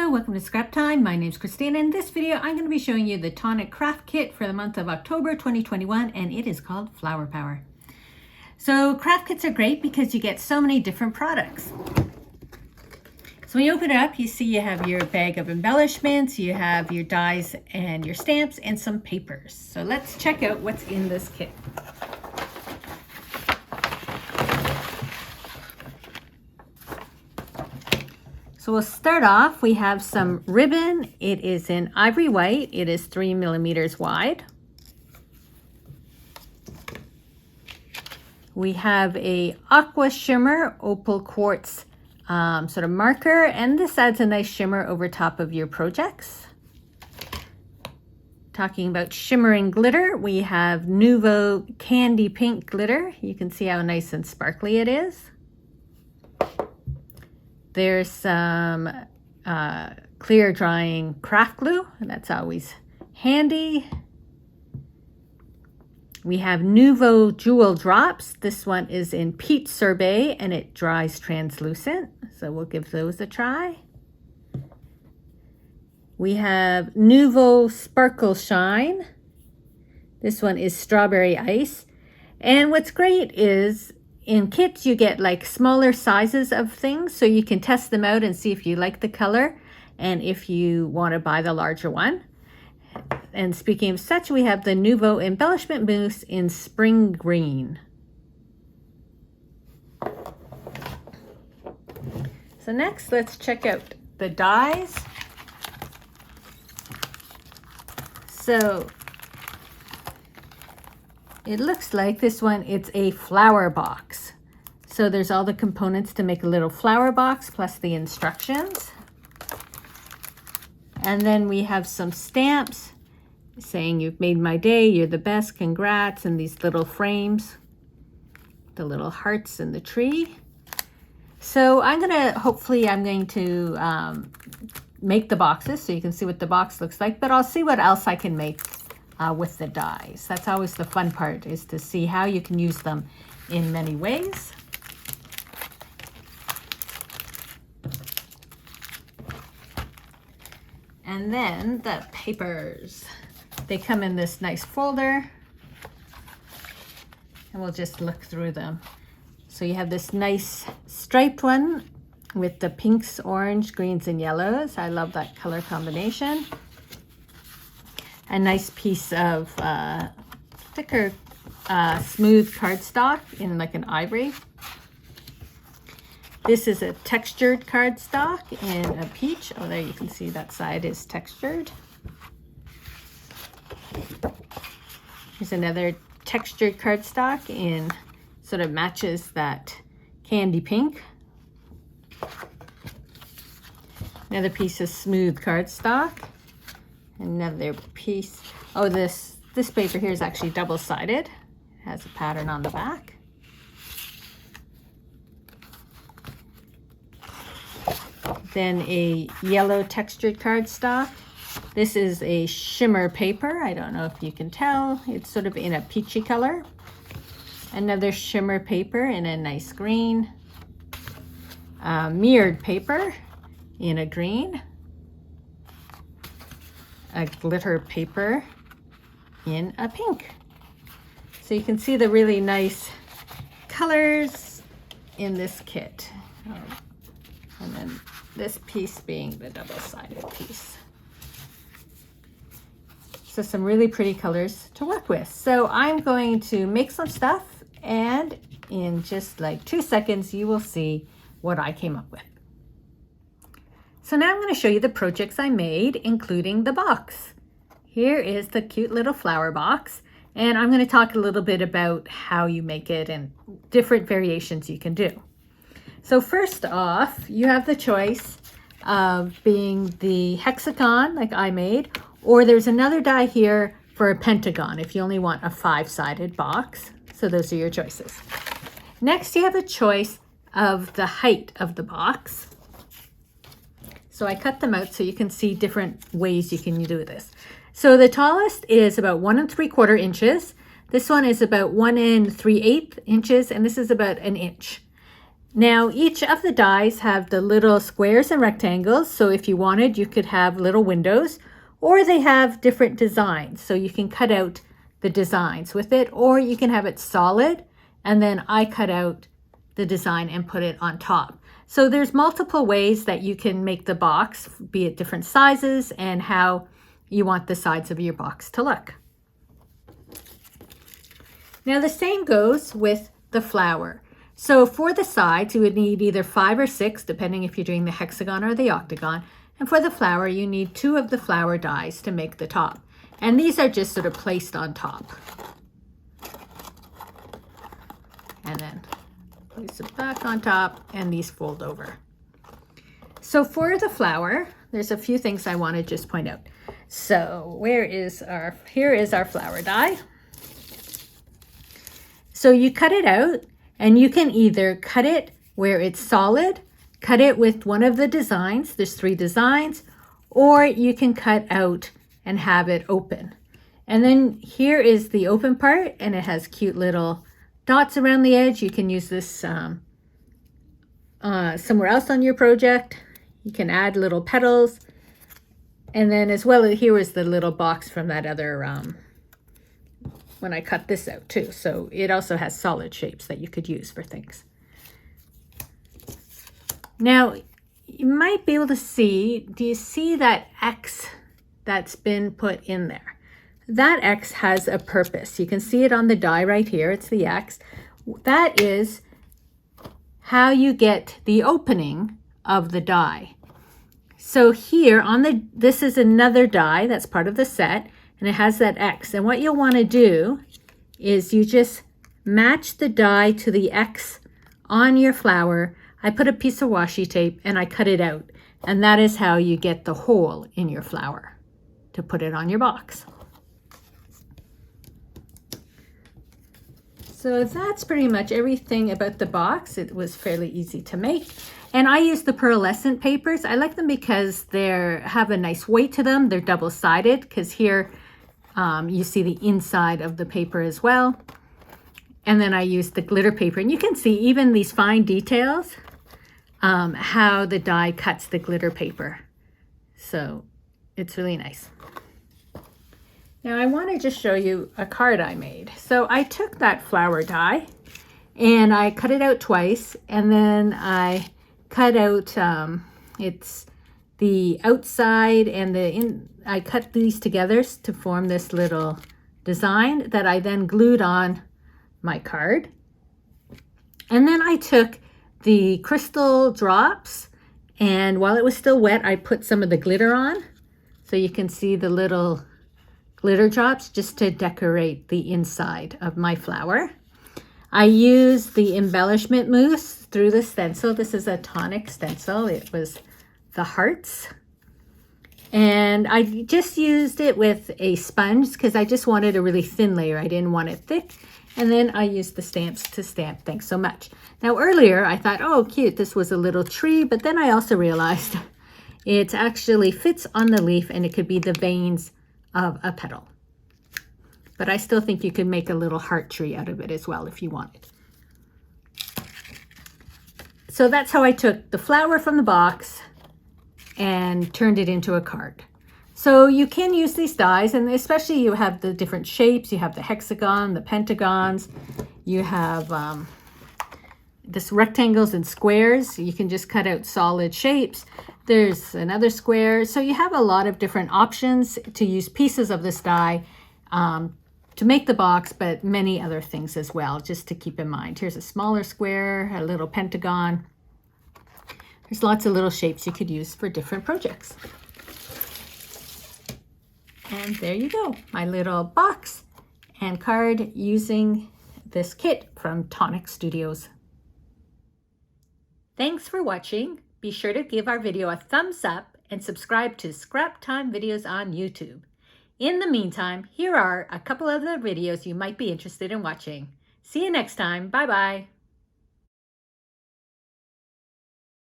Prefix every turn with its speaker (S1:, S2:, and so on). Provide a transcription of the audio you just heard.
S1: Hello, welcome to Scrap Time. My name is Christina. In this video, I'm going to be showing you the Tonic craft kit for the month of October 2021, and it is called Flower Power. So craft kits are great because you get so many different products. So when you open it up, you see you have your bag of embellishments, you have your dies and your stamps, and some papers. So let's check out what's in this kit. So we'll start off, we have some ribbon. It is in ivory white. It is 3 millimeters wide. We have a aqua shimmer opal quartz sort of marker, and this adds a nice shimmer over top of your projects. Talking about shimmering glitter, we have Nouveau Candy Pink glitter. You can see how nice and sparkly it is. There's some clear drying craft glue, and that's always handy. We have Nouveau Jewel Drops. This one is in Peach Sorbet, and it dries translucent, so we'll give those a try. We have Nouveau Sparkle Shine. This one is Strawberry Ice. And what's great is in kits, you get like smaller sizes of things, so you can test them out and see if you like the color and if you want to buy the larger one. And speaking of such, we have the Nouveau Embellishment Mousse in Spring Green. So next, let's check out the dies. So it looks like this one, it's a flower box. So there's all the components to make a little flower box plus the instructions. And then we have some stamps saying you've made my day, you're the best, congrats, and these little frames, the little hearts and the tree. So I'm going to make the boxes so you can see what the box looks like, but I'll see what else I can make with the dies. That's always the fun part, is to see how you can use them in many ways. And then the papers. They come in this nice folder, and we'll just look through them. So you have this nice striped one with the pinks, orange, greens, and yellows. I love that color combination. A nice piece of thicker, smooth cardstock in like an ivory. This is a textured cardstock in a peach. Oh, there you can see that side is textured. Here's another textured cardstock in sort of matches that candy pink. Another piece of smooth cardstock. Another piece. Oh, this paper here is actually double-sided. It has a pattern on the back. Then a yellow textured cardstock. This is a shimmer paper. I don't know if you can tell. It's sort of in a peachy color. Another shimmer paper in a nice green. Mirrored paper in a green. A glitter paper in a pink. So you can see the really nice colors in this kit. And then this piece being the double-sided piece. So some really pretty colors to work with. So I'm going to make some stuff, and in just like 2 seconds, you will see what I came up with. So now I'm going to show you the projects I made, including the box. Here is the cute little flower box, and I'm going to talk a little bit about how you make it and different variations you can do. So first off, you have the choice of being the hexagon like I made, or there's another die here for a pentagon if you only want a 5-sided box. So those are your choices. Next, you have a choice of the height of the box. So I cut them out so you can see different ways you can do this. So the tallest is about 1 3/4 inches. This one is about 1 3/8 inches, and this is about 1 inch. Now, each of the dies have the little squares and rectangles. So if you wanted, you could have little windows, or they have different designs. So you can cut out the designs with it, or you can have it solid. And then I cut out the design and put it on top. So there's multiple ways that you can make the box, be it different sizes and how you want the sides of your box to look. Now the same goes with the flower. So for the sides, you would need either 5 or 6, depending if you're doing the hexagon or the octagon. And for the flower, you need 2 of the flower dies to make the top. And these are just sort of placed on top. And then place it back on top, and these fold over. So for the flower, there's a few things I want to just point out. So here is our flower die. So you cut it out, and you can either cut it where it's solid, cut it with one of the designs, there's 3 designs, or you can cut out and have it open. And then here is the open part, and it has cute little dots around the edge. You can use this somewhere else on your project. You can add little petals. And then as well, here is the little box from that other when I cut this out too. So it also has solid shapes that you could use for things. Now, you might be able to see, do you see that X that's been put in there? That X has a purpose. You can see it on the die right here. It's the X. That is how you get the opening of the die. So here on this is another die that's part of the set, and it has that X. And what you'll want to do is you just match the die to the X on your flower. I put a piece of washi tape and I cut it out. And that is how you get the hole in your flower to put it on your box. So that's pretty much everything about the box. It was fairly easy to make. And I use the pearlescent papers. I like them because they have a nice weight to them. They're double-sided, because here you see the inside of the paper as well. And then I use the glitter paper. And you can see even these fine details, how the die cuts the glitter paper. So it's really nice. Now I want to just show you a card I made. So I took that flower die and I cut it out twice, and then I cut out it's the outside and I cut these together to form this little design that I then glued on my card. And then I took the crystal drops, and while it was still wet, I put some of the glitter on. So you can see the little glitter drops just to decorate the inside of my flower. I used the embellishment mousse through the stencil. This is a Tonic stencil. It was the hearts. And I just used it with a sponge because I just wanted a really thin layer. I didn't want it thick. And then I used the stamps to stamp. Thanks so much. Now earlier I thought, oh cute, this was a little tree. But then I also realized it actually fits on the leaf, and it could be the veins of a petal. But I still think you could make a little heart tree out of it as well if you wanted. So that's how I took the flower from the box and turned it into a card. So you can use these dies, and especially you have the different shapes. You have the hexagon, the pentagons, you have this rectangles and squares. You can just cut out solid shapes. There's another square. So you have a lot of different options to use pieces of this die to make the box, but many other things as well, just to keep in mind. Here's a smaller square, a little pentagon. There's lots of little shapes you could use for different projects. And there you go, my little box and card using this kit from Tonic Studios. Thanks for watching. Be sure to give our video a thumbs up and subscribe to Scrap Time Videos on YouTube. In the meantime, here are a couple of the videos you might be interested in watching. See you next time. Bye-bye.